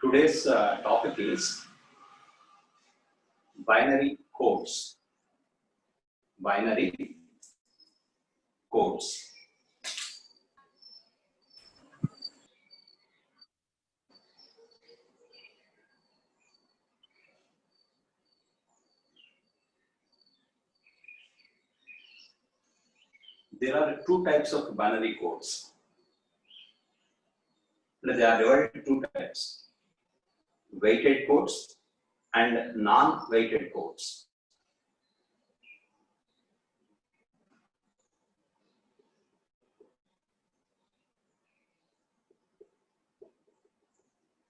Today's topic is binary codes. Binary codes. There are two types of binary codes. They are divided into two types: weighted codes and non-weighted codes.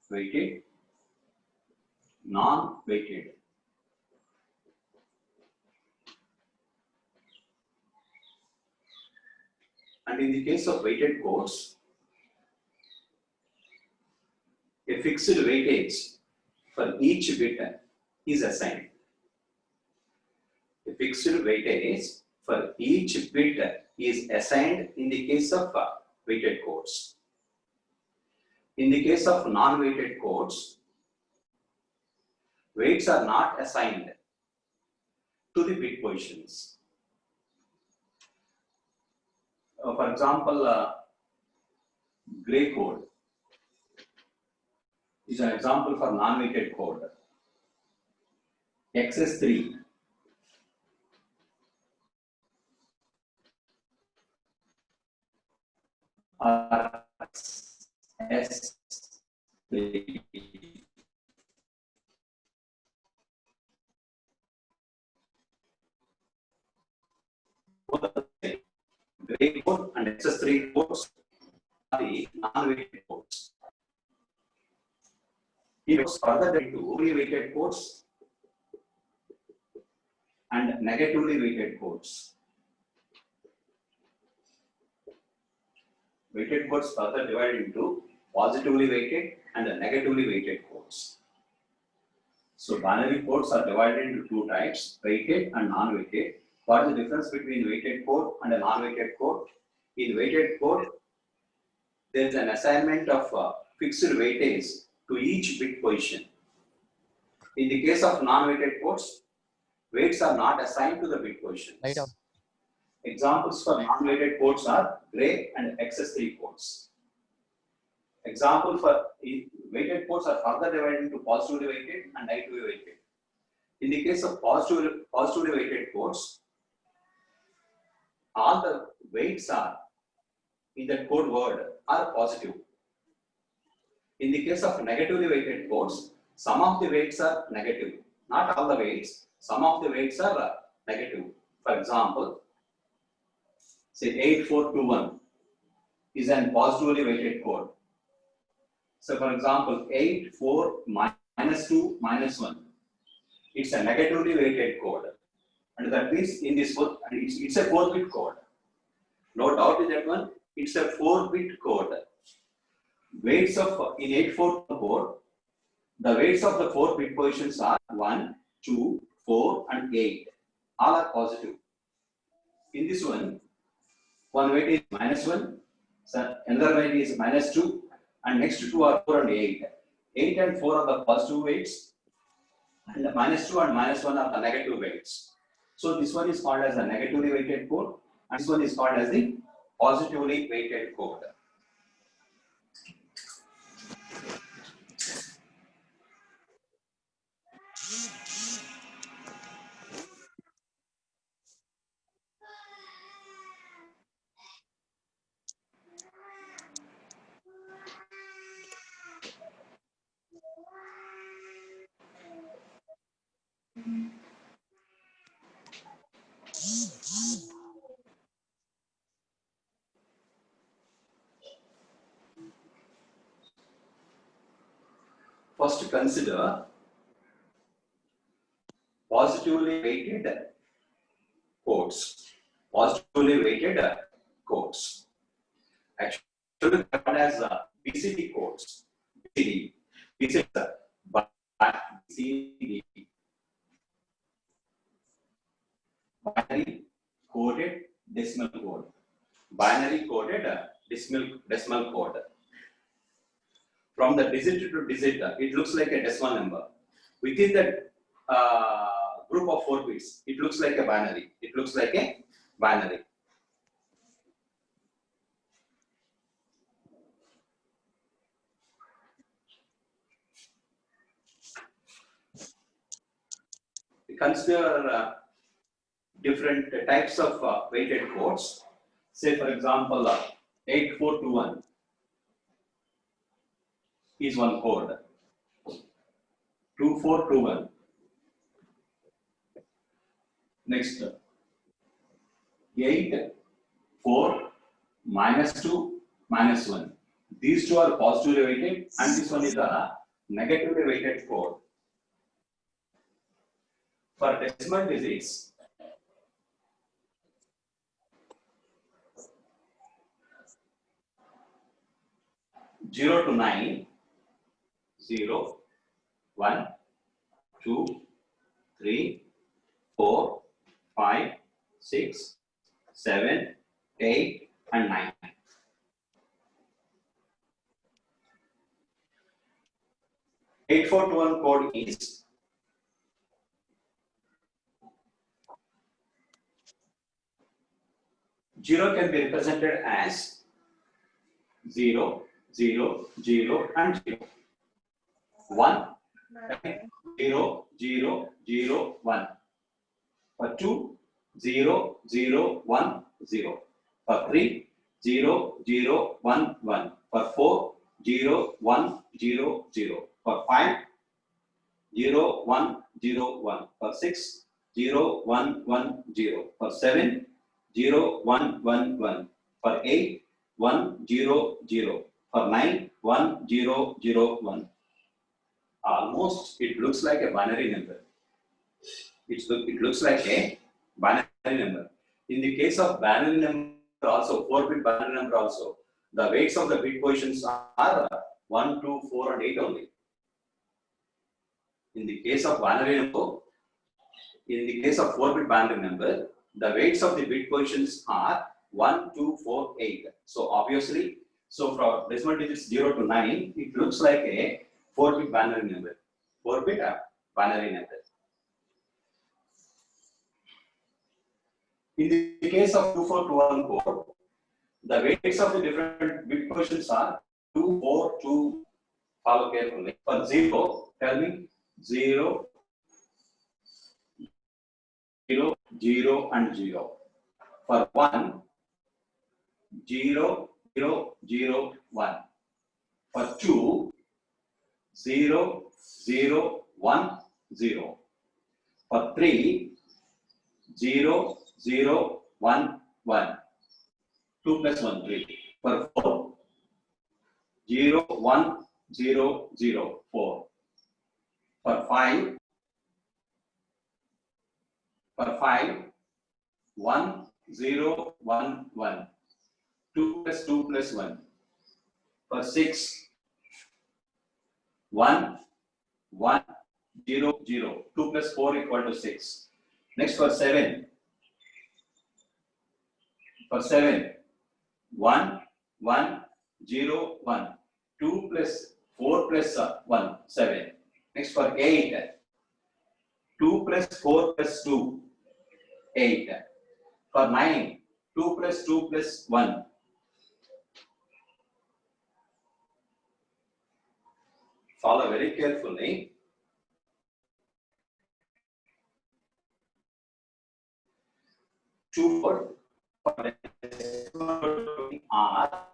Weighted, non-weighted. And in the case of weighted codes, a fixed weightage for each bit is assigned. A fixed weightage for each bit is assigned in the case of weighted codes. In the case of non-weighted codes, weights are not assigned to the bit positions. For example, gray code is an example for non-weighted code. XS3 or S3. Gray code and XS3 codes are the non-weighted codes. It goes further into only weighted codes and negatively weighted codes. Weighted codes further divided into positively weighted and negatively weighted codes. So binary codes are divided into two types: weighted and non-weighted. What is the difference between weighted code and a non-weighted code? In weighted code, there is an assignment of fixed weightage to each bit position. In the case of non-weighted codes, weights are not assigned to the bit positions. Examples for non-weighted codes are gray and XS3 codes. Example for weighted codes are further divided into positively weighted and negatively weighted. In the case of positively weighted codes, all the weights are in the code word are positive. In the case of negatively weighted codes, some of the weights are negative. Not all the weights, some of the weights are negative. For example, say 8421 is a positively weighted code. So for example, 8, 4, minus 2, minus 1. It's a negatively weighted code. And that means in this one, it's a 4-bit code. No doubt in that one, it's a 4-bit code. Weights of, in 8424, the weights of the 4 bit positions are 1, 2, 4 and 8. All are positive. In this one weight is minus 1, so another weight is minus 2, and next 2 are 4 and 8. 8 and 4 are the positive weights, and the minus 2 and minus 1 are the negative weights. So this one is called as a negatively weighted code, and this one is called as the positively weighted code. First, consider positively weighted codes. Positively weighted codes. Actually, called as BCD codes. BCD. BCD. Binary coded decimal code. Binary coded decimal code. from the digit to digit, it looks like a decimal number. Within that group of 4 bits, it looks like a binary. It looks like a binary. Consider different types of weighted codes. Say, for example, 8421 is one code. 2421. Next, 8, 4, -2, -1. These two are positively weighted, and this one is a negatively weighted code. For decimal digits, 0 to 9, 0, 1, 2, 3, 4, 5, 6, 7, 8, and 9. Eight four two one code is zero can be represented as 0, 0, 0, and 0. 1, 0, 0, 0, 1. For 2, 0, 0, 1, 0. For 3, 0, 0, 1, 1. For 4, 0, 1, 0, 0. For 5, 0, 1, 0, 1. For 6, 0, 1, 1, 0. For 7, 0, 1, 1, 1. For 8, 1, 0, 0. For 9, 1, 0, 0, 1. Almost it looks like a binary number. It looks like a binary number. In the case of binary number also, 4-bit binary number also, the weights of the bit positions are 1, 2, 4, and 8 only. In the case of binary number, in the case of 4-bit binary number, the weights of the bit positions are 1, 2, 4, 8. So obviously, so from decimal digits 0 to 9, it looks like a 4-bit binary number. 4-bit binary number. In the case of 2421 code, the weights of the different bit positions are 2, 4, 2. Follow carefully. For 0, tell me 0, 0, 0, and 0. For 1, 0, 0, 0, 1. For 2, 0, 0, 1, 0. For 3, 0, 0, 1, 1. 2 plus 1, 3. For 4, 0, 1, 0, 0, 4. For 5, 1, 0, 1, 1. 2 plus 2 plus 1. For 6, 1, 1, 0, 0. 2 plus 4 equal to 6. Next for 7. For 7, 1, 1, 0, 1. 2 plus 4 plus 1, 7. Next for 8, 2 plus 4 plus 2, 8. For 9, 2 plus 2 plus 1. Follow very carefully. Two for R.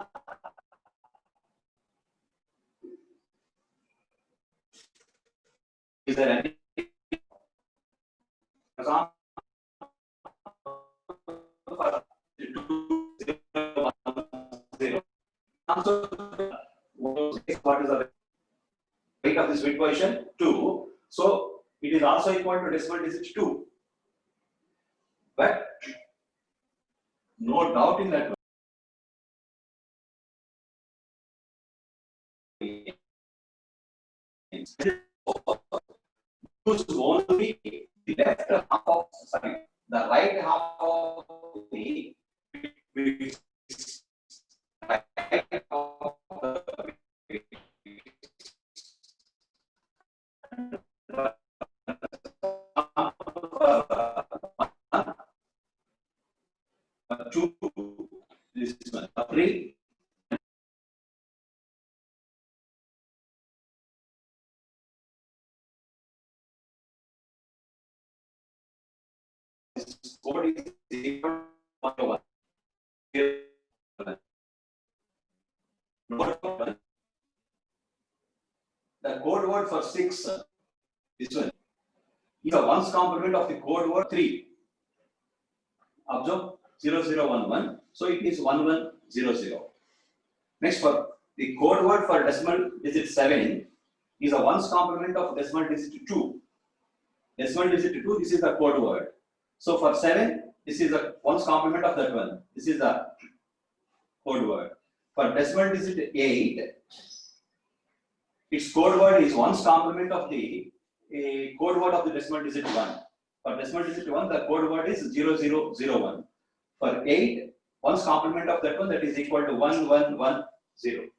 Is there any example? What is the weight of this bit position? 2. So it is also equal to decimal digit 2. But no doubt in that. Use only the left half of, sorry, the right half of the right half of the code is equal to 1. The code word for 6, this one, is the ones complement of the code word 3. Observe 0011, so it is 1100. Next, for the code word for decimal digit 7 is a ones complement of decimal digit 2. Decimal digit 2, this is the code word. So for 7, this is a ones complement of that one. This is the code word. For decimal digit 8, its code word is ones complement of the code word of the decimal digit 1. For decimal digit 1, the code word is 0001. For 8, ones complement of that one, that is equal to 1110.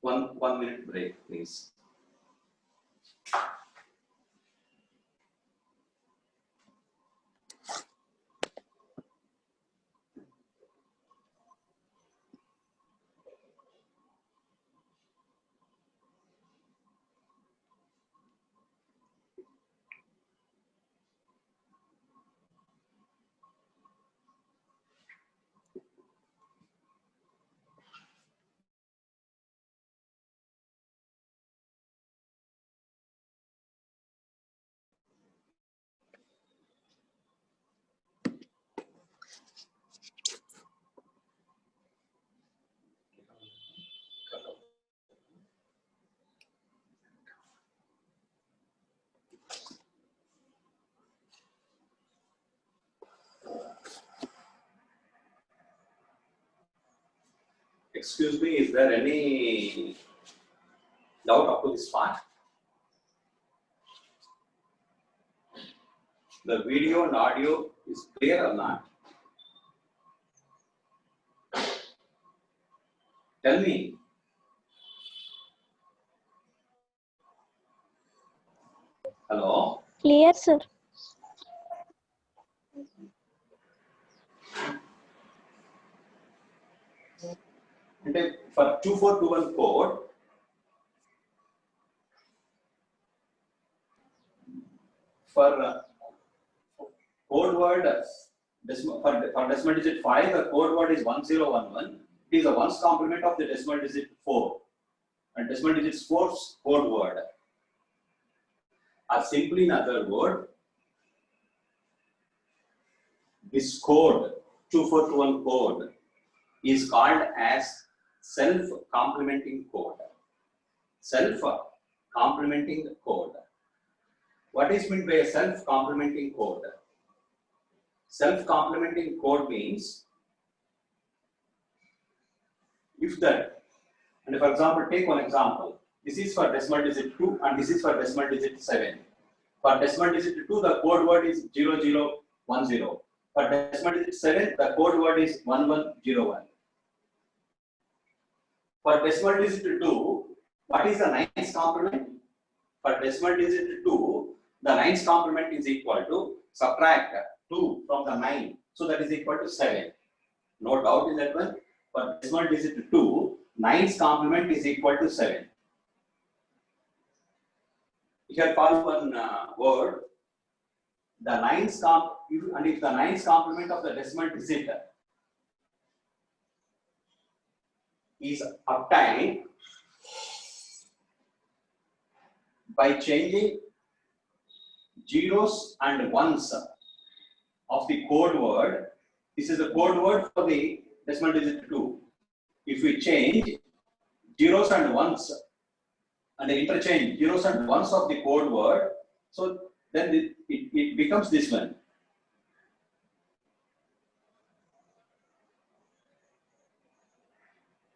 1 minute break, please. Excuse me, is there any doubt up to this part? The video and audio is clear or not? Tell me. Hello? Clear, sir. And for 2421 code, for code word for decimal digit 5, the code word is 1011. It is a ones complement of the decimal digit 4. And decimal digit 4's code word. Or simply in other word, this code, 2421 code, is called as self-complementing code. Self-complementing code. What is meant by a self-complementing code? Self-complementing code means if that, and for example, take one example. This is for decimal digit 2 and this is for decimal digit 7. For decimal digit 2, the code word is 0010. For decimal digit 7, the code word is 1101. For decimal digit 2, what is the 9's complement? For decimal digit 2, the 9's complement is equal to subtract 2 from the 9. So that is equal to 7. No doubt in that one. For decimal digit 2, 9's complement is equal to 7. You can call one word, the 9's and if the 9's complement of the decimal digit is obtained by changing zeros and ones of the code word. This is the code word for the decimal digit 2. If we change zeros and ones and interchange zeros and ones of the code word, so then it becomes this one.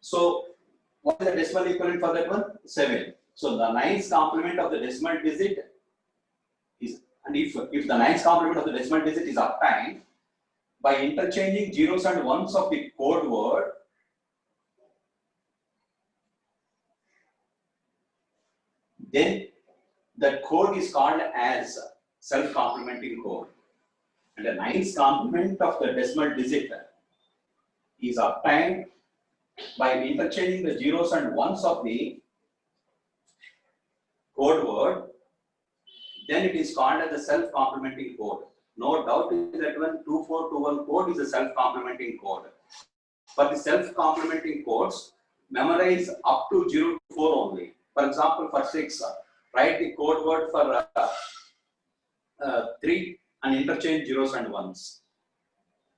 So what is the decimal equivalent for that one? 7. So the 9's complement of the decimal digit is, and if the 9's complement of the decimal digit is obtained by interchanging zeros and ones of the code word, then that code is called as self-complementing code. And the 9's complement of the decimal digit is obtained by interchanging the zeros and ones of the code word, then it is called as the self-complementing code. No doubt in that one 2421 code is a self-complementing code. For the self-complementing codes, memorize up to 0 to 4 only. For example, for 6, write the code word for 3 and interchange zeros and ones.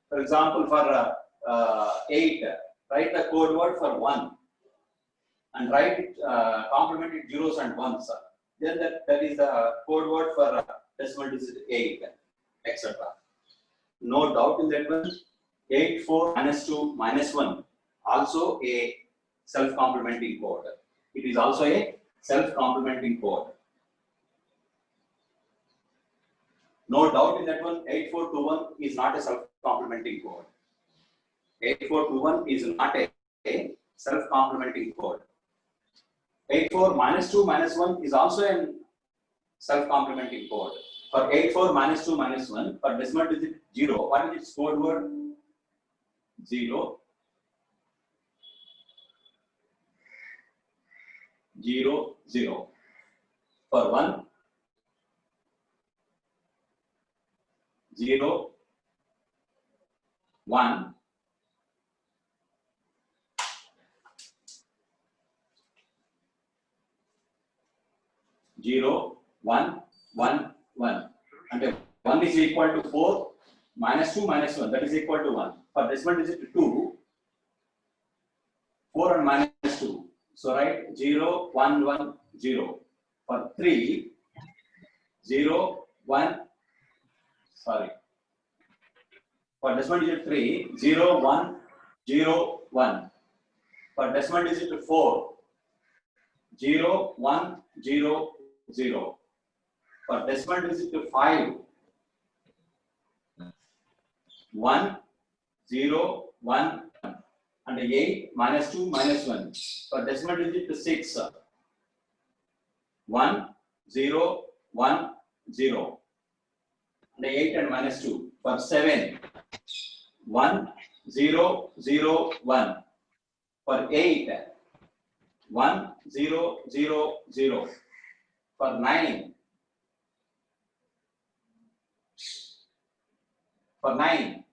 For example, for 8, write the code word for 1 and write it, complement it zeros and ones. Then that is the code word for decimal digit 8, etc. No doubt in that one. 8, 4, -2, -1, also a self-complementing code. It is also a self-complementing code. No doubt in that one, 8421 is not a self-complementing code. 8421 is not a self-complementing code. 84 -2 -1 is also a self-complementing code. For 84 -2 -1, for decimal digit 0, what is its code word? 0, 0, 0. For 1, 0, 1. Zero, 1, 1, 1. And 1 is equal to 4, -2 -1, that is equal to 1. For decimal digit 2, 4 and -2. So write 0, 1, 1, 0. For 3, 0, 1, sorry. For decimal digit 3, 0, 1, 0, 1. For decimal digit 4, 0, 1, 0, 0. For decimal digit 5, 1, 0, 1, and 8, -2, -1. For decimal digit 6, 1, 0, 1, 0. And 8 and -2. For 7, 1, 0, 0, 1. For 8, 1, 0, 0, 0. For 9, 1,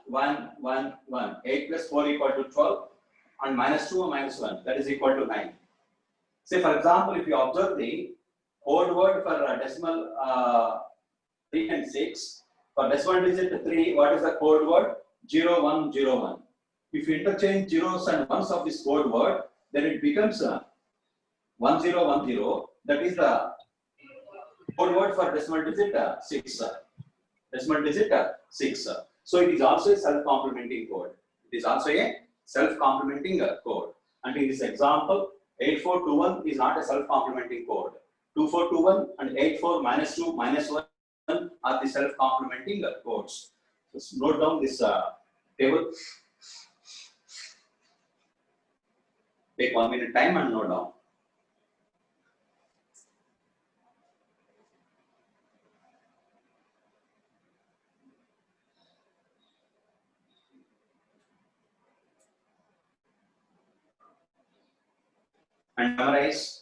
1, 1, 1. 8 plus 4 equal to 12 and -2 and -1, that is equal to 9. Say for example, if you observe the code word for decimal 3 and 6, for decimal digit 3, what is the code word? 0, 1, 0, 1. If you interchange zeros and ones of this code word, then it becomes 1, 0, 1, 0. That is the code word for decimal digit 6. Decimal digit 6. So it is also a self-complementing code. It is also a self-complementing code. And in this example, 8421 is not a self-complementing code. 2421 and 84 -2 -1 are the self-complementing codes. Just note down this table. Take 1 minute time and note down. And memorize.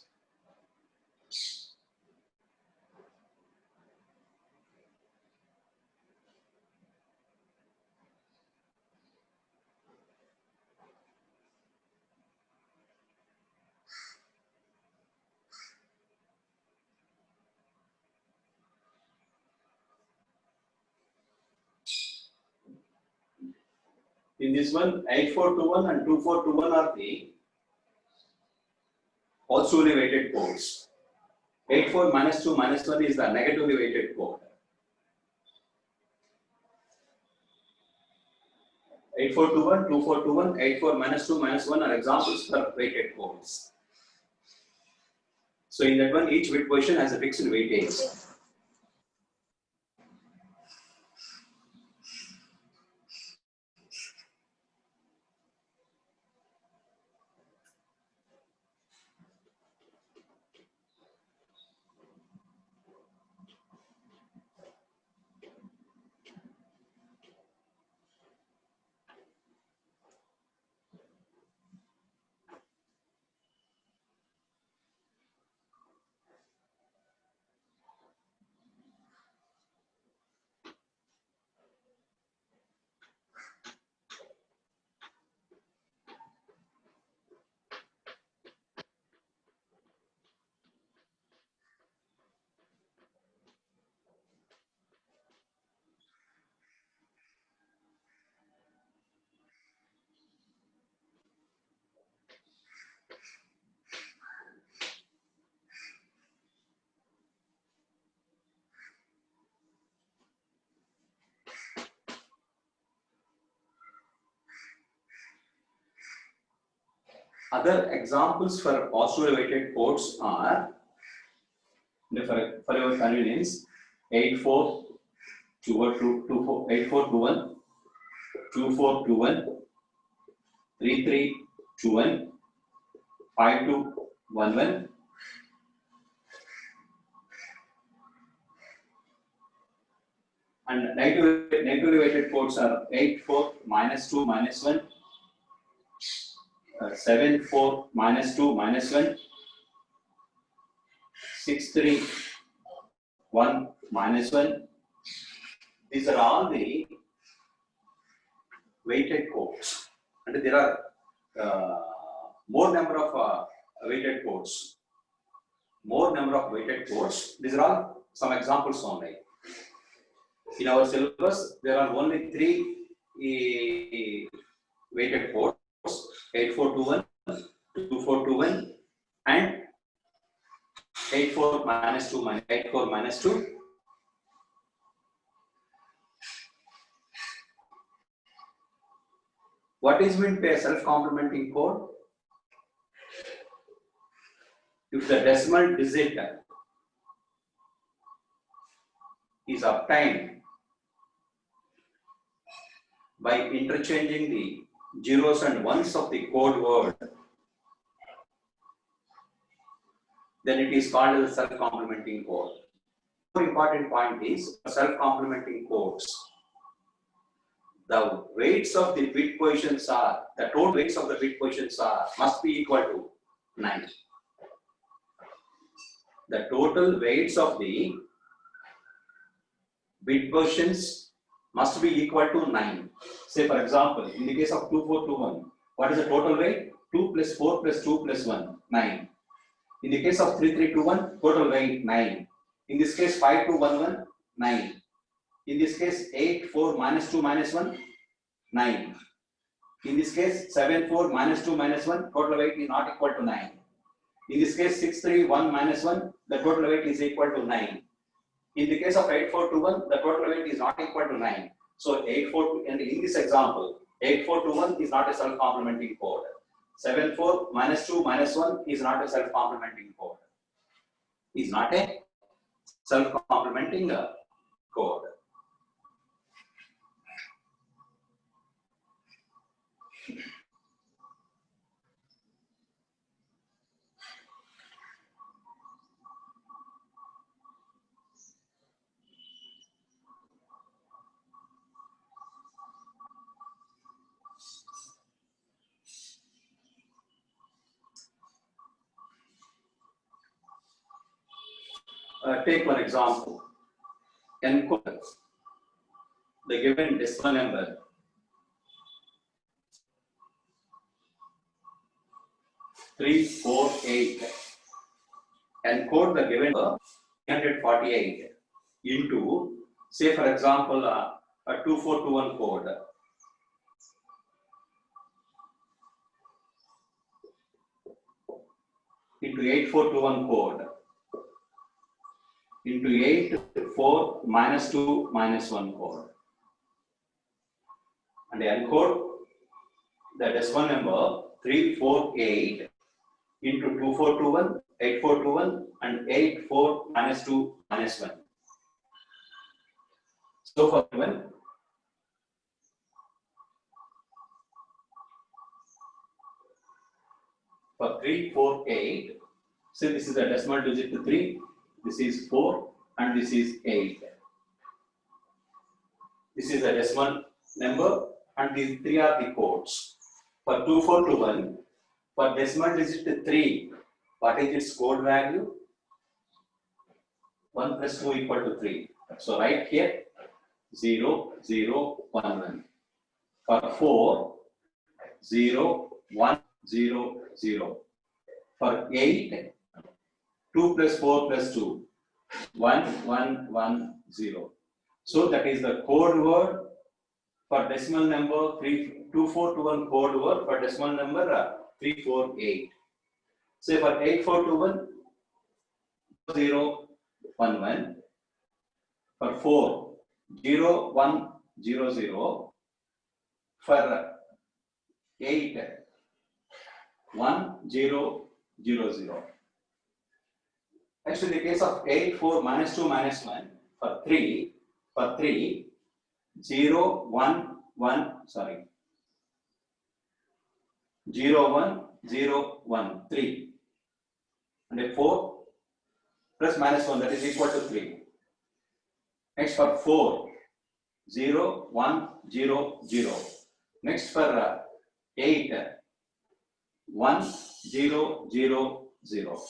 In this one, 8421 and 2421 are the positively weighted codes. 84 -2 -1 is the negatively weighted code. 8421, 2421, 84 -2 -1 are examples for weighted codes. So in that one, each bit position has a fixed weightage. Other examples for positively weighted codes are, for your convenience, 8421, 3321, 5211, and negatively weighted codes are 84 minus 2 minus 1, 74 minus 2 minus 1, 631 minus 1. These are all the weighted codes, and there are more number of weighted codes. More number of weighted codes. These are all some examples only. In our syllabus, there are only 3 weighted codes: 8421, 2421, and 84 minus 2 minus 84 minus 2. What is meant by a self-complementing code? If the decimal digit is obtained by interchanging the zeros and ones of the code word, then it is called as a self-complementing code. The important point is self-complementing codes. The weights of the bit positions are, the total weights of the bit positions are, must be equal to 9. The total weights of the bit positions must be equal to 9. Say for example, in the case of 2421, what is the total weight? 2 plus 4 plus 2 plus 1, 9. In the case of 3321, total weight 9. In this case 5211, 9. In this case 84 minus 2 minus 1, 9. In this case 74 minus 2 minus 1, total weight is not equal to 9. In this case 631 minus 1, the total weight is equal to 9. In the case of 8421, the total weight is not equal to 9. So 84, and in this example, 8421 is not a self-complementing code. 74 minus 2 minus 1 is not a self-complementing code. Is not a self-complementing code. Take one example. Encode the given decimal number 348. Encode the given number 348 into, say for example, a 2421 code. Into 8421 code. Into 84 minus 2 minus 1 code. And encode the decimal number 348 into 2421, 8421, and 84 minus 2 minus 1. So for 1, for 348, so this is a decimal digit 3, this is 4, and this is 8. This is a decimal number, and these 3 are the codes. For 2421, for decimal digit 3, what is its code value? 1 plus 2 equal to 3. So right here 0, 0, 1, 1. For 4, 0, 1, 0, 0. For 8, 2 plus 4 plus 2, 1, 1, 1, 0. So that is the code word for decimal number 2421 code word for decimal number 348. Say for 8421, 0, 1, 1. For 4, 0, 1, 0, 0. For 8, 1000. Next, in the case of 8, 4, minus 2, minus 1, for 3, 0, 1, 1, sorry, 0, 1, 0, 1, 3. And a 4 plus minus 1, that is equal to 3. Next for 4, 0, 1, 0, 0. Next for 8, 1, 0, 0, 0.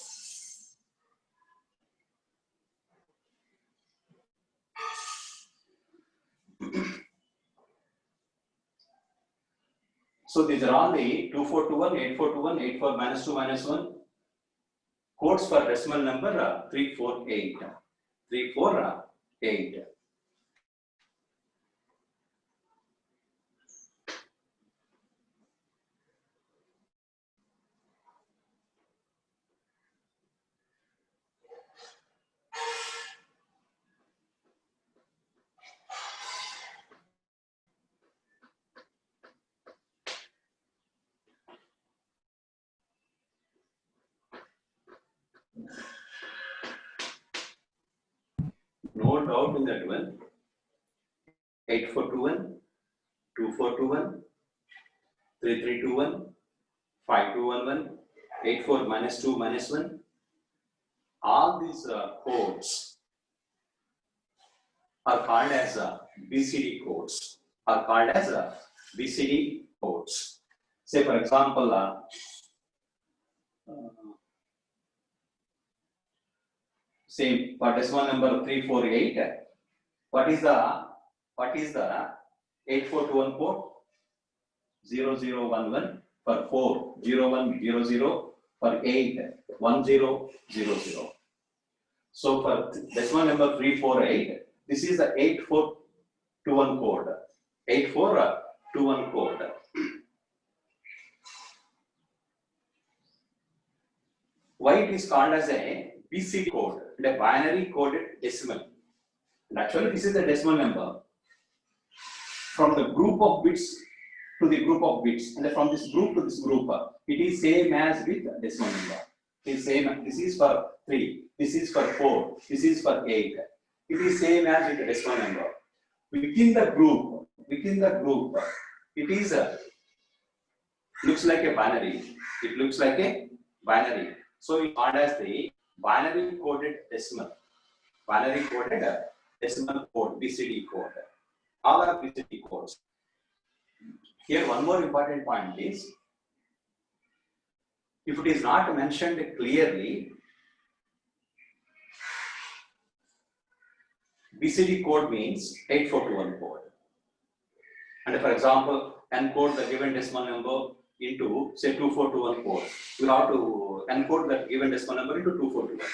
So these are all the 2421, 8421, 84 minus 2 minus 1 codes for decimal number 348. 348. No doubt in that one. 8421, 2421, 3321, 5211, 84 minus 2 minus 1. All these codes are called as BCD codes. Say for example, same for decimal number 348. What is the 8421 code? 0011 for 4, 0100 for 8, 1000. So for decimal number 348, this is the 8421 code. 8421 code. Why it is called as a BCD code, a binary coded decimal. And actually, this is the decimal number from the group of bits to the group of bits, and from this group to this group, it is same as with decimal number. It is same. This is for 3. This is for 4. This is for 8. It is same as with the decimal number. Within the group, it is looks like a binary. It looks like a binary. So it called as the binary coded decimal. Binary coded decimal code, BCD code. All are BCD codes. Here, one more important point is, if it is not mentioned clearly, BCD code means 8421 code. And for example, encode the given decimal number into, say, 2421 code. You have to encode the given decimal number into 2421.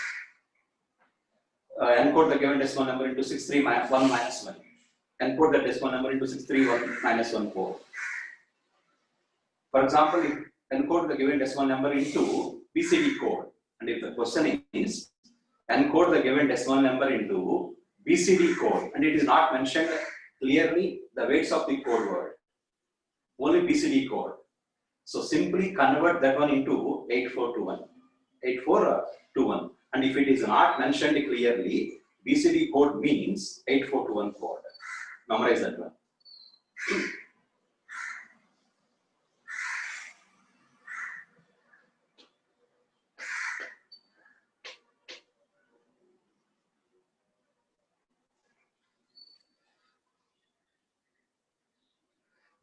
Encode the given decimal number into 631 minus 1. Encode the decimal number into 631 minus 1 code. For example, if encode the given decimal number into BCD code, and if the question is encode the given decimal number into BCD code, and it is not mentioned clearly the weights of the code word, only BCD code. So simply convert that one into 8421. 8421. And if it is not mentioned clearly, BCD code means 8421 code. Memorize that one.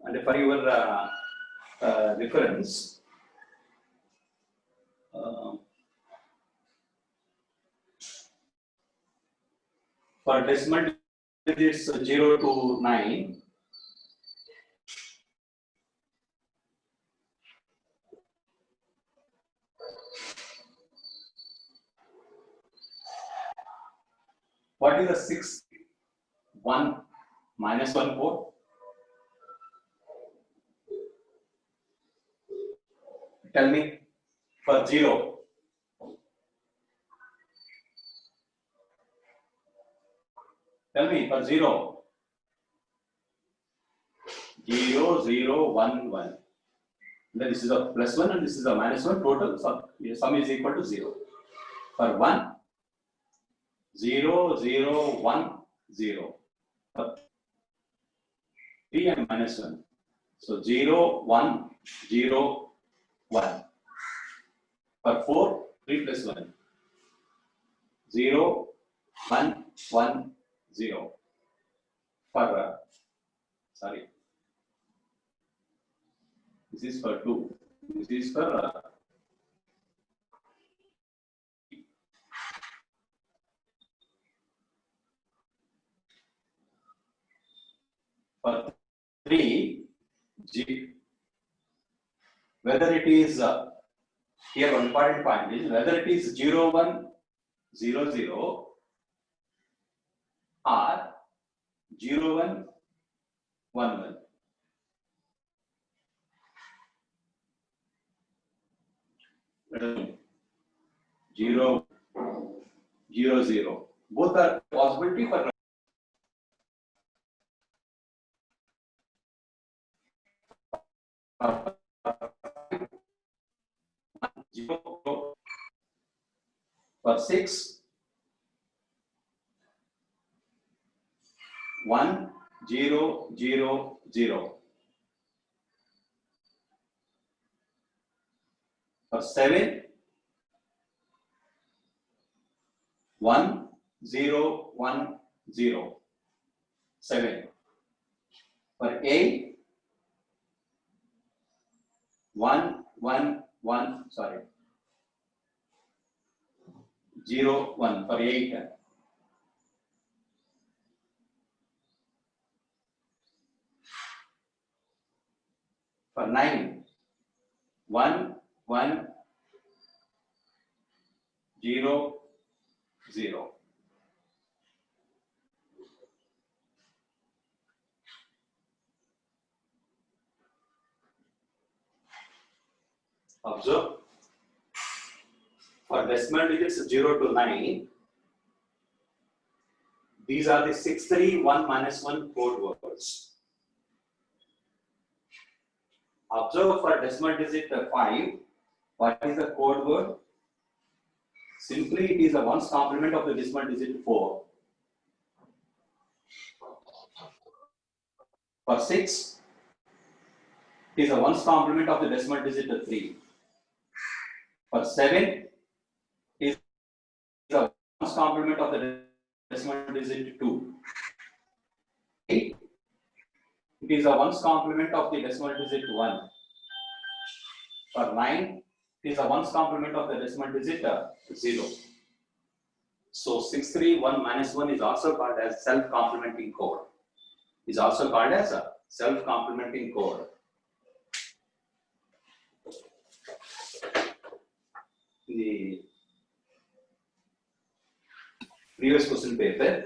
And for your reference, for decimal digits 0 to 9, what is the 6, 1, minus 1 code? Tell me, for 0. Tell me, for 0. 0, 0, 1, 1. Then this is a plus 1 and this is a minus 1. Total sum is equal to 0. For 1, 0, 0, 1, 0. For 3 and minus 1. So 0, 1, 0, 1. For 4, 3 plus 1. 0, 1, 1, 0. For, sorry. This is for 2. This is for for 3, whether it is here one important point is whether it is 0, 1, 0, 0 or 0, 1, 1, 1. Zero, 0, 0. Both are possibility for 0 for 6, 1, 0, 0, 0. For 7, 1, 0, 1, 0. 7. For 8, 1, 1, 1, sorry. 0, 1 for 8. For 9, 1, 1, 0, 0. Observe, for decimal digits 0 to 9, these are the 6, 3, 1, minus 1 code words. Observe for decimal digit 5, what is the code word? Simply it is a ones complement of the decimal digit 4. For 6, it is a ones complement of the decimal digit 3. For 7, it is a ones complement of the decimal digit 2. 8, it is a ones complement of the decimal digit 1. For 9, it is a ones complement of the decimal digit 0. So 6, 3, 1, minus 1 is also called as self-complementing code. Is also called as a self-complementing code. The previous question paper,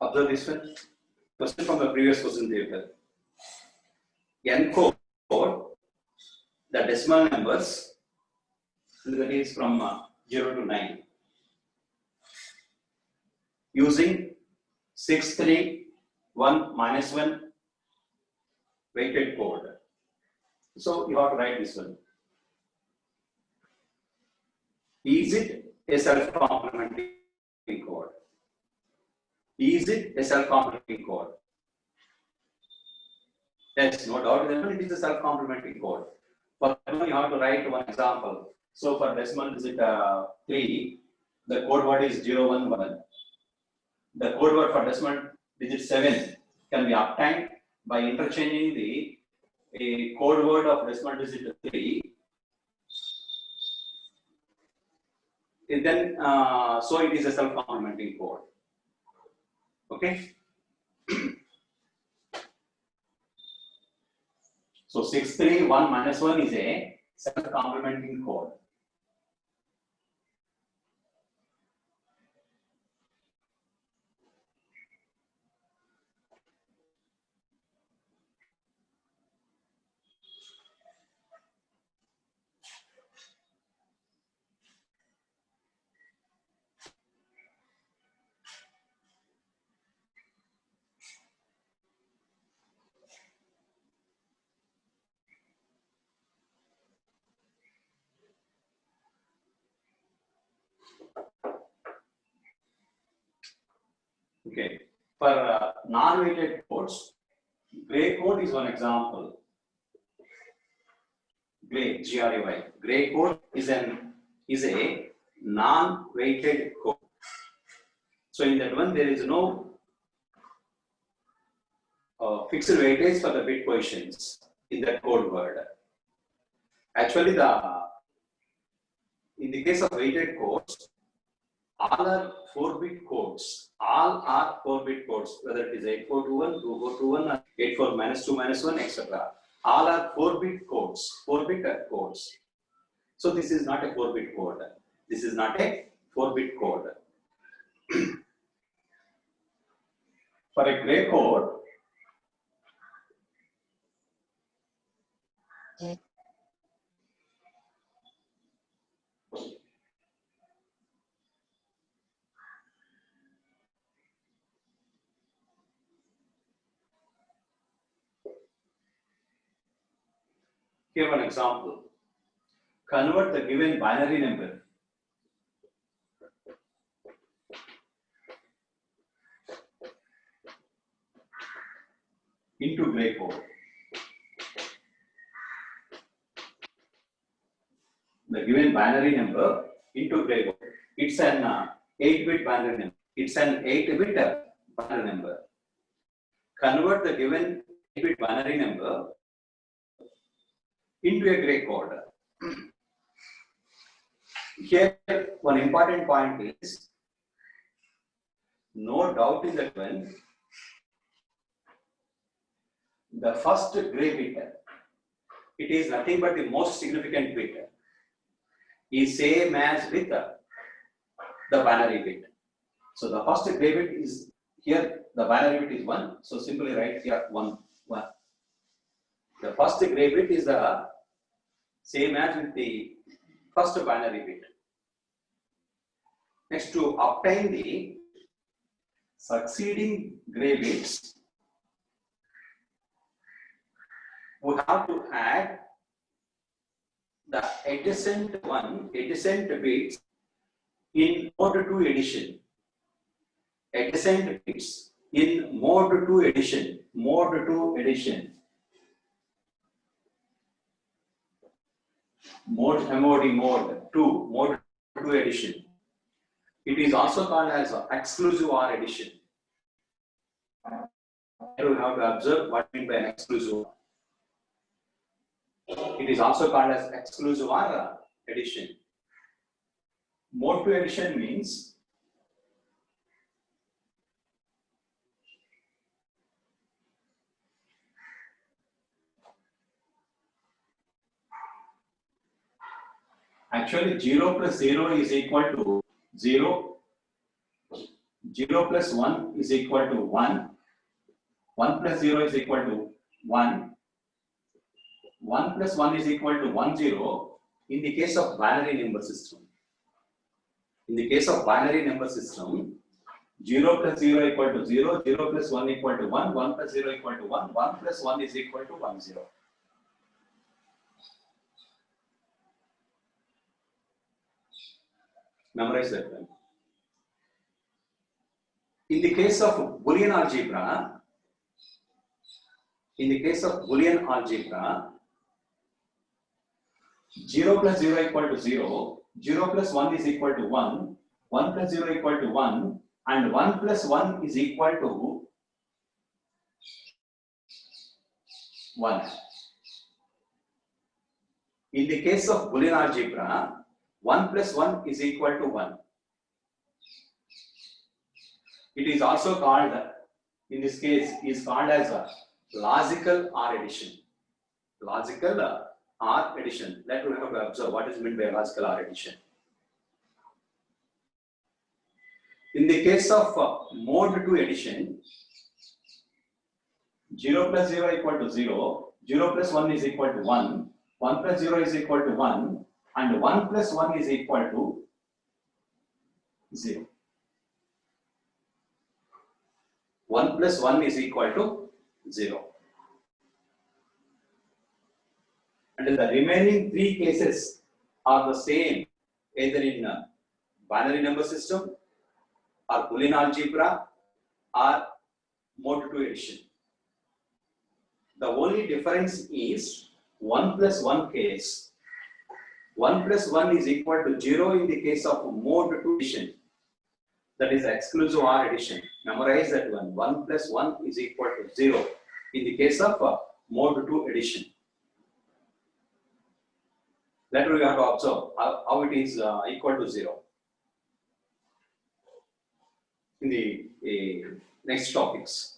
observe this one. Question from the previous question paper. Encode the decimal numbers, that is from 0 to 9, using 6, 3, 1, minus 1 weighted code. So you have to write this one. Is it a self-complementing code? Is it a self-complementing code? Yes, no doubt, it is a self-complementing code. For that, you have to write one example. So for decimal digit 3, the code word is 0, 1, 1. The code word for decimal digit 7 can be obtained by interchanging a code word of decimal digit 3. And then, so it is a self-complementing code. Okay. So 6, 3, 1, minus 1 is a self-complementing code. Okay. For non-weighted codes, gray code is one example. Gray, G-R-A-Y. Gray code is a non-weighted code. So in that one, there is no fixed weightage for the bit positions in that code word. Actually, in the case of weighted codes, all are 4-bit codes. All are 4-bit codes, whether it is 8421, 2421, 84 minus 2 minus 1, etc. All are 4-bit codes. 4-bit codes. So this is not a 4-bit code. This is not a 4-bit code. For a gray code, here one example. Convert the given binary number into gray code. The given binary number into gray code. It's an 8-bit binary number. It's an 8-bit binary number. Convert the given 8-bit binary number into a gray code. Here, one important point is, no doubt in that one, the first gray bit, it is nothing but the most significant bit, is same as with the binary bit. So the first gray bit is here, the binary bit is 1. So simply write here 1, 1. The first gray bit is the same as with the first binary bit. Next, to obtain the succeeding gray bits, we have to add the adjacent bits in mode 2 addition. Adjacent bits in mode 2 addition. Mode 2 addition. Mode 2 addition. It is also called as exclusive OR addition. Here we have to observe what I mean by an exclusive OR. It is also called as exclusive OR addition. Mode 2 addition means actually 0 plus 0 is equal to 0. 0 plus 1 is equal to 1. 1 plus 0 is equal to 1. 1 plus 1 is equal to 1, 0 in the case of binary number system. In the case of binary number system, 0 plus 0 equal to 0, 0 plus 1 equal to 1, 1 plus 0 equal to 1, 1 plus 1 is equal to 1, 0. Memorize that one. In the case of Boolean algebra, 0 plus 0 equal to 0, 0 plus 1 is equal to 1, 1 plus 0 equal to 1, and 1 plus 1 is equal to 1. In the case of Boolean algebra, 1 plus 1 is equal to 1. It is also called, in this case, is called as a logical OR addition. Logical OR addition. Let us have to observe what is meant by logical OR addition. In the case of mode 2 addition, 0 plus 0 equal to 0, 0 plus 1 is equal to 1, 1 plus 0 is equal to 1, and 1 plus 1 is equal to 0. 1 plus 1 is equal to 0. And the remaining 3 cases are the same, either in binary number system or Boolean algebra are mode 2 addition. The only difference is 1 plus 1 case. 1 plus 1 is equal to 0 in the case of mode 2 addition. That is exclusive OR addition. Memorize that one. 1 plus 1 is equal to 0 in the case of mode 2 addition. Later we have to observe how it is equal to 0 in the next topics.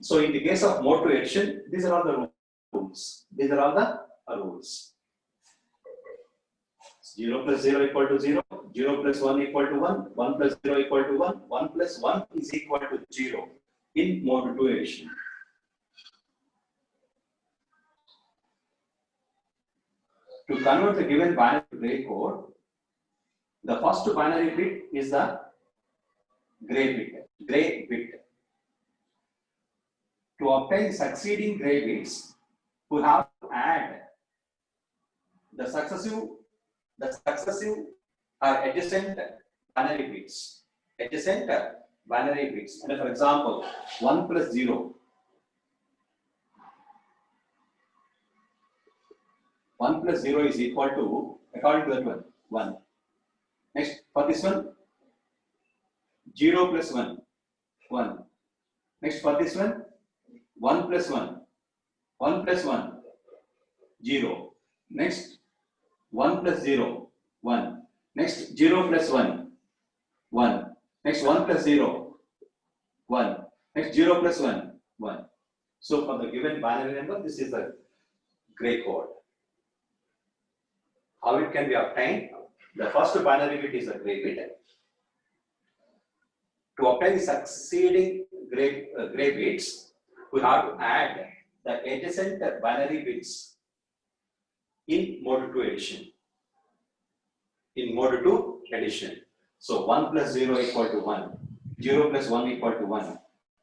So in the case of mode 2 addition, these are all the rules. These are all the rules. 0 plus 0 equal to 0, 0 plus 1 equal to 1, 1 plus 0 equal to 1, 1 plus 1 is equal to 0 in mode 2 addition. To convert the given binary to gray code, the first binary bit is the gray bit. To obtain succeeding gray bits, we have to add the successive or adjacent binary bits. Adjacent binary bits. And for example, 1 plus 0. 1 plus 0 is equal to, according to that one, 1. Next, for this one, 0 plus 1, 1. Next, for this one, 1 plus 1, 1 plus 1, 0. Next, 1 plus 0, 1. Next, 0 plus 1, 1. Next, 1 plus 0, 1. Next, 0 plus 1, 1. So, for the given binary number, this is the gray code. How it can be obtained? The first binary bit is a gray bit. To obtain the succeeding gray bits, we have to add the adjacent binary bits in mode 2 addition. In mode 2 addition. So 1 plus 0 equal to 1, 0 plus 1 equal to 1,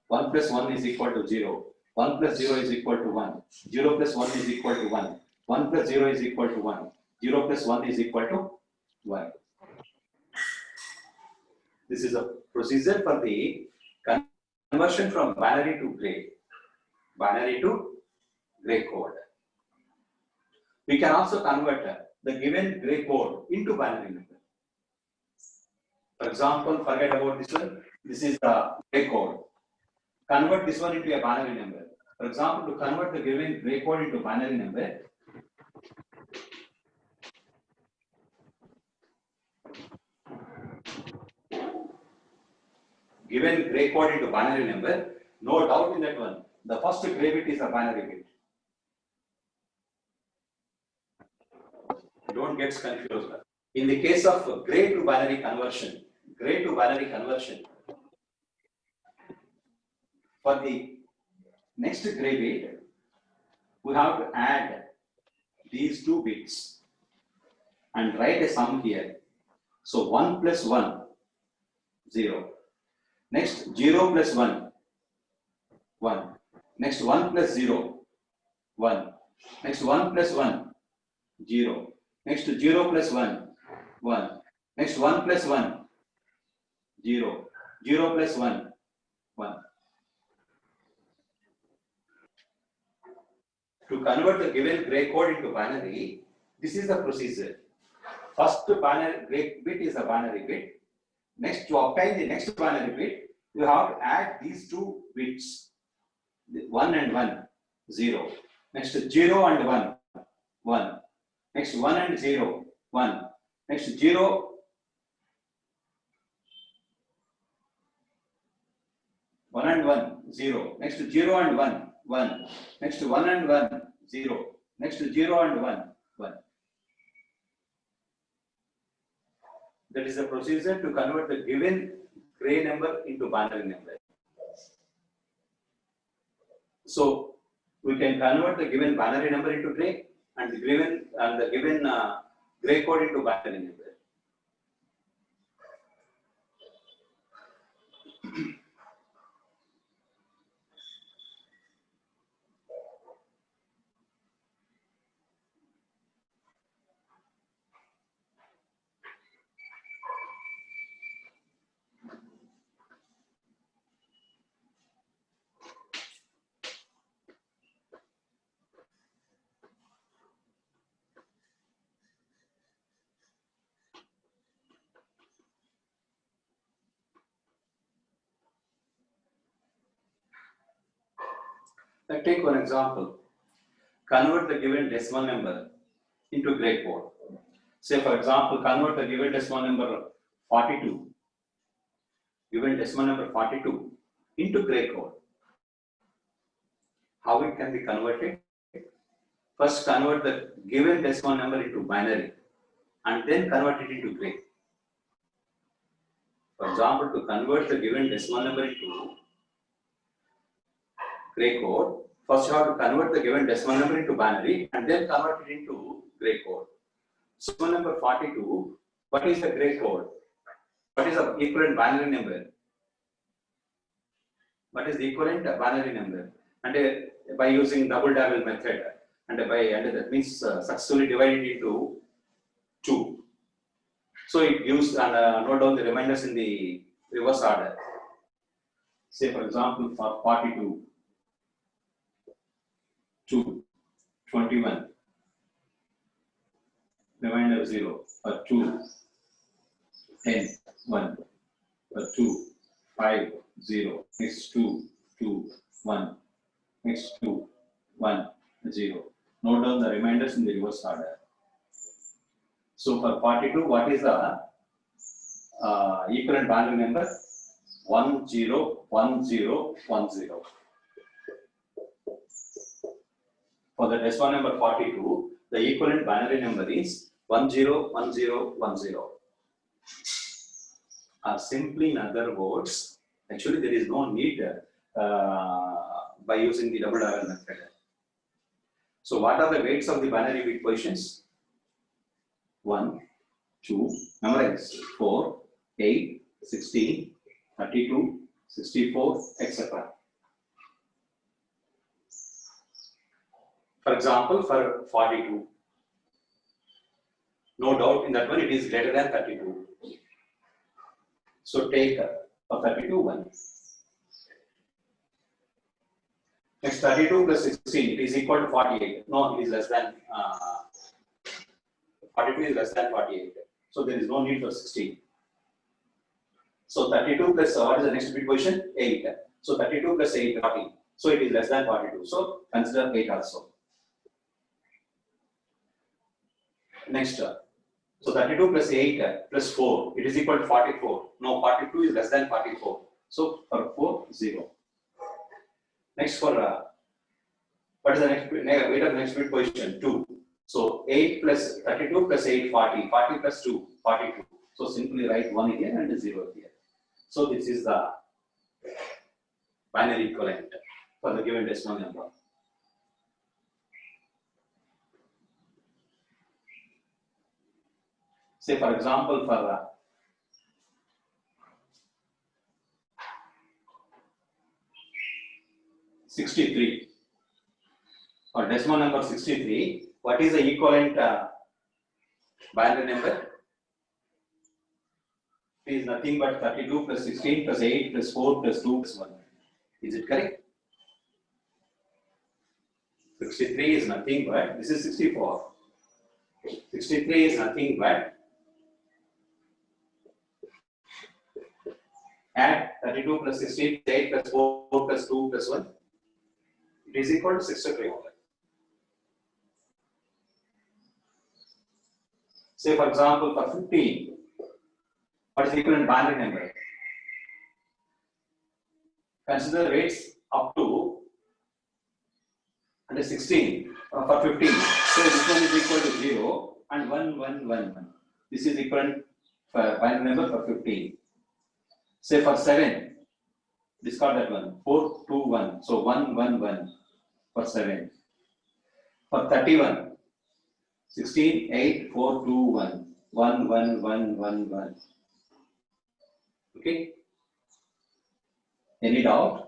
1 plus 1 is equal to 0, 1 plus 0 is equal to 1, 0 plus 1 is equal to 1, 1 plus 0 is equal to 1, 0 plus 1 is equal to 1. This is a procedure for the conversion from binary to gray code. We can also convert the given gray code into binary number. For example, forget about this one. This is the gray code. Convert this one into a binary number. For example, to convert the given gray code into binary number, given gray code into binary number, no doubt in that one. The first gray bit is a binary bit. Don't get confused. In the case of gray to binary conversion, for the next gray bit, we have to add these two bits and write a sum here. So 1 plus 1, 0. Next 0 plus 1, 1. Next 1 plus 0, 1. Next 1 plus 1, 0. Next 0 plus 1, 1. Next 1 plus 1, 0. 0 plus 1, 1. To convert the given gray code into binary, this is the procedure. First binary gray bit is a binary bit. Next, to obtain the next binary bit, you have to add these two bits, 1 and 1, 0. Next, 0 and 1, 1. Next, 1 and 0, 1. Next, 0, 1 and 1, 0. Next, 0 and 1, 1. Next, 1 and 1, 0. Next, 0 and 1, 1. That is the procedure to convert the given gray number into binary number. So we can convert the given binary number into gray and the given gray code into binary number. Let's take one example. Convert the given decimal number into gray code. Say for example, convert the given decimal number 42, given decimal number 42 into gray code. How it can be converted? First convert the given decimal number into binary and then convert it into gray. For example, to convert the given decimal number into gray code, first you have to convert the given decimal number into binary and then convert it into gray code. So number 42, what is the gray code? What is the equivalent binary number? What is the equivalent binary number? And by using double dabble method, and that means successfully divided into 2. So it gives and note down the reminders in the reverse order. Say for example, for 42, 2, 21, remainder 0, for 2, 10, 1, for 2, 5, 0, next 2, 2, 1, next 2, 1, 0. Note down the reminders in the reverse order. So for 42, what is the equivalent binary number? 10, 10, 10. For the decimal number 42, the equivalent binary number is 101010. Simply in other words, actually there is no need by using the double dabble method. So what are the weights of the binary bit positions? 1, 2, memorize 4, 8, 16, 32, 64, etc. For example, for 42, no doubt in that one it is greater than 32. So take for 32, 1. Next 32 plus 16, it is equal to 48. No, it is less than 42 is less than 48. So there is no need for 16. So 32 plus what is the next bit position? 8. So 32 plus 8, 40. So it is less than 42. So consider 8 also. Next, so 32 plus 8 plus 4, it is equal to 44. No, 42 is less than 44. So for 4, 0. Next for what is the next weight of the next bit position? 2. So 8 plus 32 plus 8, 40. 40 plus 2, 42. So simply write 1 here and 0 here. So this is the binary equivalent for the given decimal number. Say for example for 63 or decimal number 63, what is the equivalent binary number? It is nothing but 32 plus 16 plus 8 plus 4 plus 2 plus 1. Is it correct? 63 is nothing but, this is 64. 63 is nothing but add 32 plus 16, 8 plus 4 plus 2 plus 1. It is equal to 63. Say for example for 15, what is the equivalent binary number? Consider weights up to under 16 for 15. So this one is equal to 0 and 1, 1, 1, 1. This is equivalent for binary number for 15. Say for 7, discard that one. 4, 2, 1. So 1, 1, 1 for 7. For 31, 16, 8, 4, 2, 1. 1, 1, 1, 1, 1. Okay? Any doubt?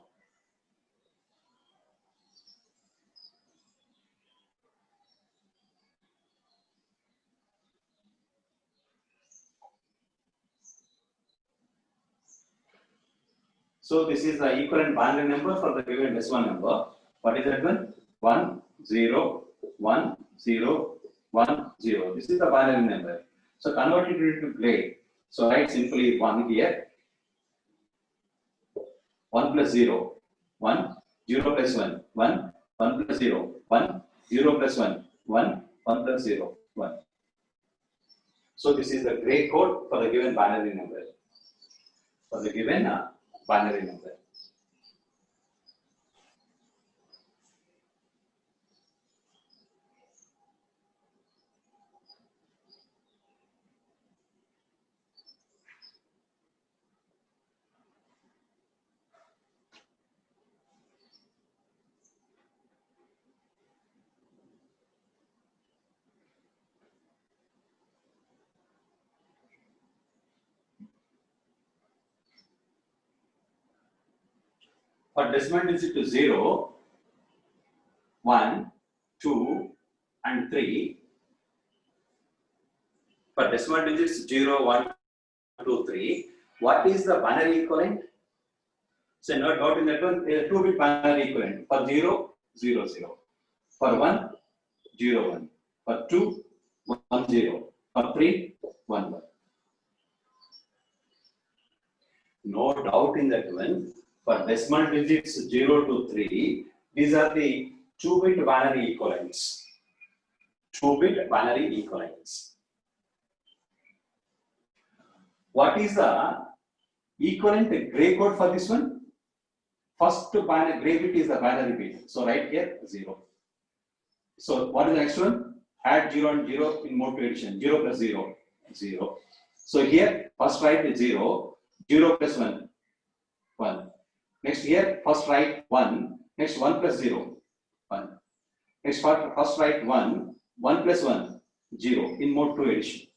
So this is the equivalent binary number for the given decimal number. What is that one? 1, 0, 1, 0, 1, 0. This is the binary number. So convert it into gray. So write simply 1 here. 1 plus 0, 1. 0 plus 1, 1, 1 plus 0, 1, 0 plus 1, 1, 1 plus 0, 1. So this is the gray code for the given binary number. For the given binary number. For decimal digit to 0, 1, 2, and 3. For decimal digits 0, 1, 2, 3, what is the binary equivalent? So no doubt in that one, a 2-bit binary equivalent. For 0, 0, 0. For 1, 0, 1. For 2, 1, 0. For 3, 1, 1. No doubt in that one. For decimal digits 0 to 3, these are the 2-bit binary equivalents. 2-bit binary equivalents. What is the equivalent gray code for this one? First binary gray bit is the binary bit. So right here 0. So what is the next one? Add 0 and 0 in mode 2 addition. 0 plus 0, 0. So here first write is 0, 0 plus 1, 1. Next here first write 1, next 1 plus 0, 1. Next first write 1, 1 plus 1, 0 in mode 2 addition.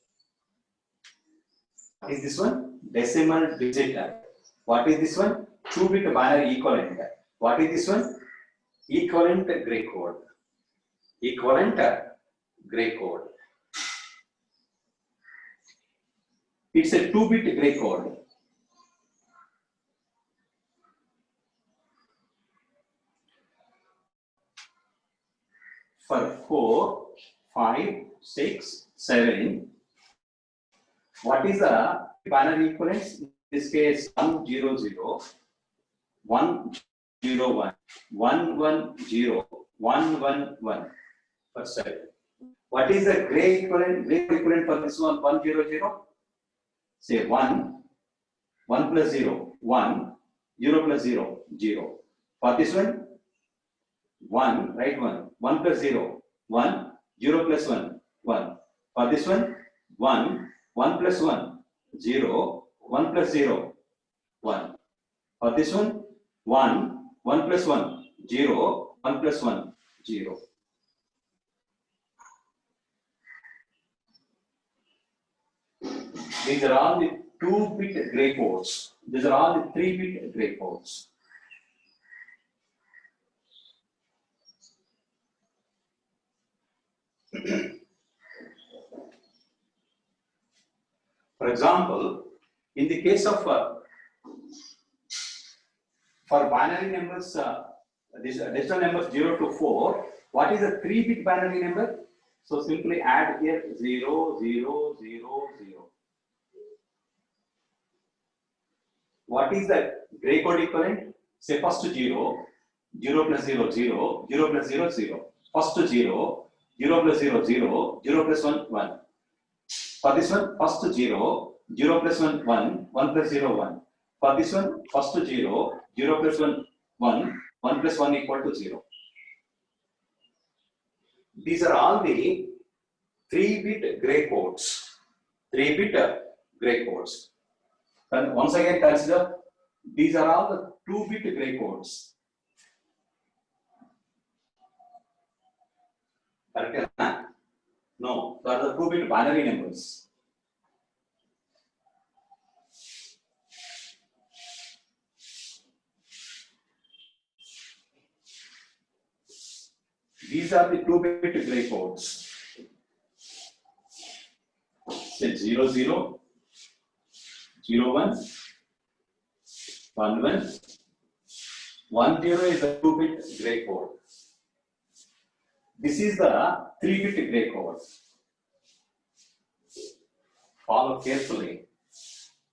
What is this one? Decimal digit. What is this one? 2-bit binary equivalent. What is this one? Equivalent gray code. Equivalent gray code. It's a 2-bit gray code. For 4, 5, 6, 7, what is the binary equivalence? In this case, 1, 0, 0, 1, 0, 1, 1, 1, 0, 1, 1, 1 for 7. What is the gray equivalent? Gray equivalent for this one, 1, 0, 0? Say 1, 1 plus 0, 1, 0 plus 0, 0. For this one, 1, right 1, 1 plus 0, 1, 0 plus 1, 1. For this one, 1, 1 plus 1, 0, 1 plus 0, 1. For this one, 1, 1 plus 1, 0, 1 plus 1, 0. These are all the 2-bit gray codes. These are all the 3-bit gray codes. For example, in the case of for binary numbers, decimal numbers 0 to 4, what is the 3-bit binary number? So simply add here 0, 0, 0, 0. What is the gray code equivalent? Say first 0, 0 plus 0, 0, 0 plus 0, 0. First 0, 0 plus 0, 0, 0 plus 1, 1. For this one, first 0, 0 plus 1, 1, 1 plus 0, 1. For this one, first 0, 0 plus 1, 1, 1 plus 1 equal to 0. These are all the 3-bit gray codes. 3-bit gray codes. And once again consider, these are all the 2-bit gray codes. Correct? No, they are the 2-bit binary numbers. These are the 2-bit gray codes. Say 0, 0, 0, 1, 1, 1. 1, 0 is a 2-bit gray code. This is the 3-bit gray code. Follow carefully.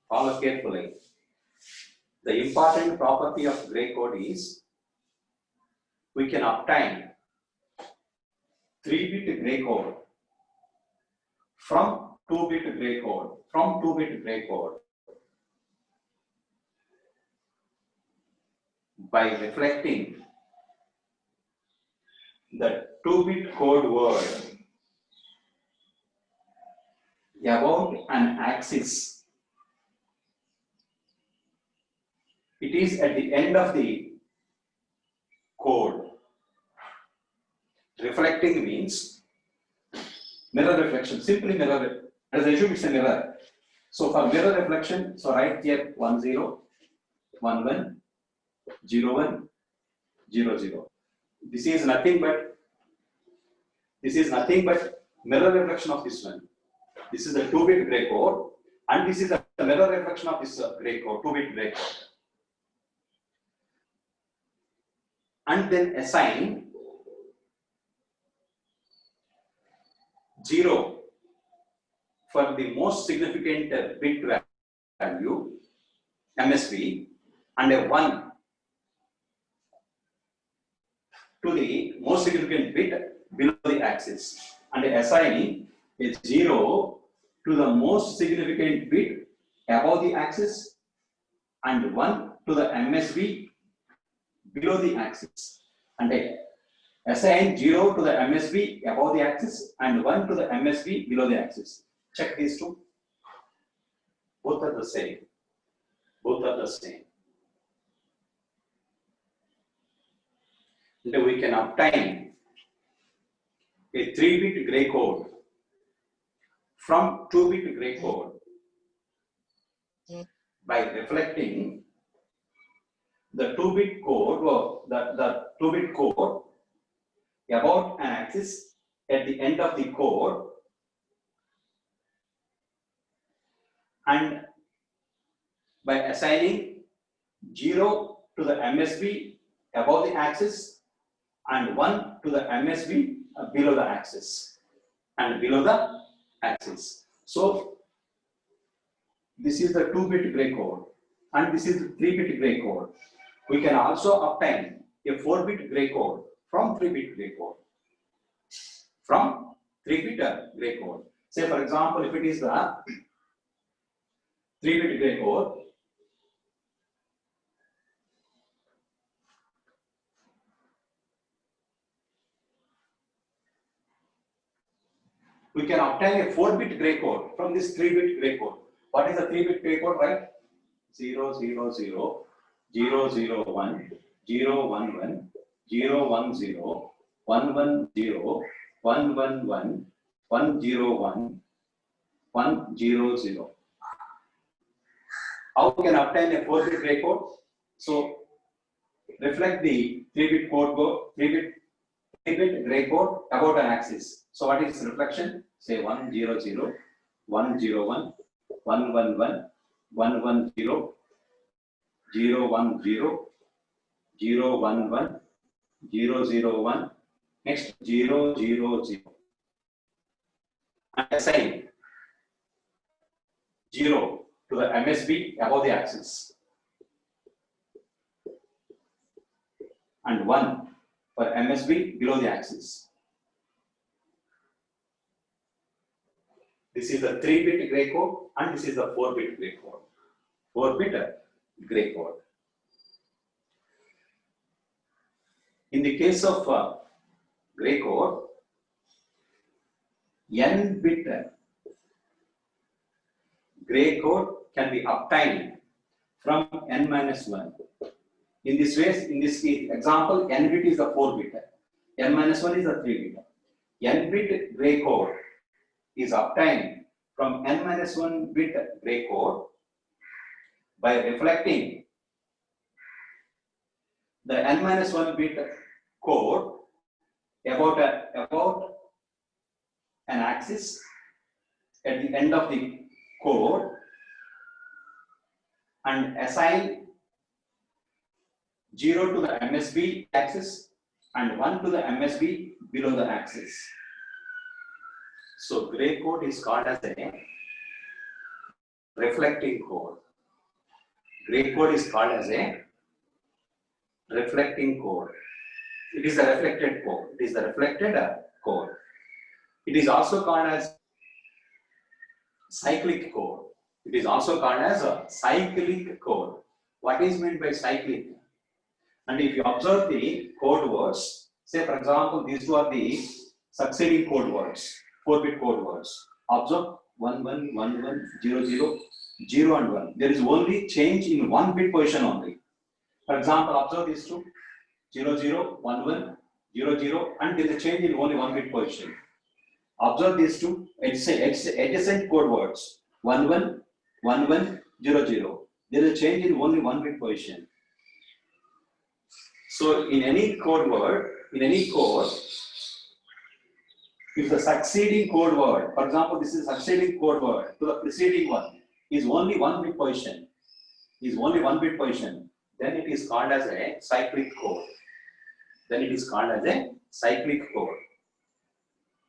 Follow carefully. The important property of gray code is we can obtain 3-bit gray code from 2-bit gray code, by reflecting the 2-bit code word about an axis. It is at the end of the code. Reflecting means mirror reflection, simply mirror. As I assume it's a mirror. So for mirror reflection, so write here 1 0, 1 1, 0 1, 0 0. This is nothing but mirror reflection of this one. This is the 2-bit gray code, and this is the mirror reflection of this gray code, 2-bit gray code. And then assign 0 for the most significant bit value, MSB, and a 1 to the most significant bit below the axis, and assigning a 0 to the most significant bit above the axis and 1 to the MSB below the axis, and assign 0 to the MSB above the axis and 1 to the MSB below the axis. Check these two. Both are the same. Then we can obtain a 3-bit gray code from 2-bit gray code by reflecting the 2-bit code, or the 2-bit code about an axis at the end of the code, and by assigning 0 to the MSB above the axis and 1 to the MSB below the axis and below the axis. So this is the 2-bit gray code, and this is the 3-bit gray code. We can also obtain a 4-bit gray code from 3-bit gray code. Gray code. Say for example, if it is the 3-bit gray code, we can obtain a 4-bit gray code from this 3-bit gray code. What is the 3-bit gray code, right? 0 0 0, 0 0 1, 0 1 1, 0 1 0, 1 1 0, 1 1 1, 1 0 1, 1 0 0. How we can obtain a 4-bit gray code? So reflect the 3-bit gray code about an axis. So what is reflection? Say 1 0 0, 1 0 1, 1 1 1, 1 1 0, 0 1 0, 0 1 1, 0 0 1, next 0 0 0. And assign 0 to the MSB above the axis and 1 for MSB below the axis. This is the 3-bit gray code, and this is the 4-bit gray code. 4-bit gray code. In the case of gray code, n-bit gray code can be obtained from n-1. In this example, n-bit is the 4-bit, n-1 is the 3-bit. N-bit gray code is obtained from n-1 bit gray code by reflecting the n-1 bit code about an axis at the end of the code and assign 0 to the MSB axis and 1 to the MSB below the axis. So gray code is called as a reflecting code. Gray code is called as a reflecting code. It is the reflected code. It is the reflected code. It is also called as cyclic code. It is also called as a cyclic code. What is meant by cyclic? And if you observe the code words, say for example, these two are the succeeding code words, 4-bit code words. Observe 1 1 1 1 0 0 0 and 1. There is only change in 1 bit position only. For example, observe these two 0 0 1 1 0 0, and there is a change in only 1 bit position. Observe these two adjacent code words 1 1 1 1 0 0. There is a change in only 1 bit position. So in any code word, in any code, if the succeeding code word, for example, this is succeeding code word to the preceding one is only 1 bit position, then it is called as a cyclic code. Then it is called as a cyclic code.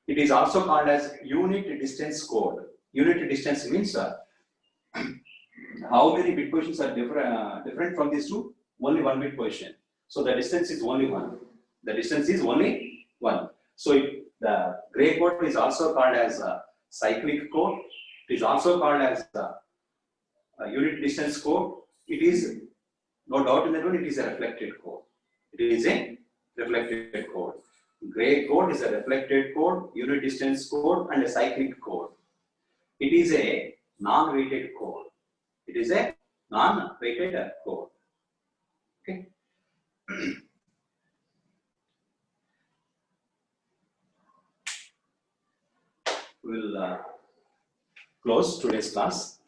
It is also called as unit distance code. Unit distance means how many bit positions are different from these two? Only 1 bit position. So the distance is only 1. The distance is only 1. So the gray code is also called as a cyclic code. It is also called as a unit distance code. It is, no doubt in that one, it is a reflected code. It is a reflected code. Gray code is a reflected code, unit distance code, and a cyclic code. It is a non-weighted code. It is a non-weighted code. Okay. We'll close today's class.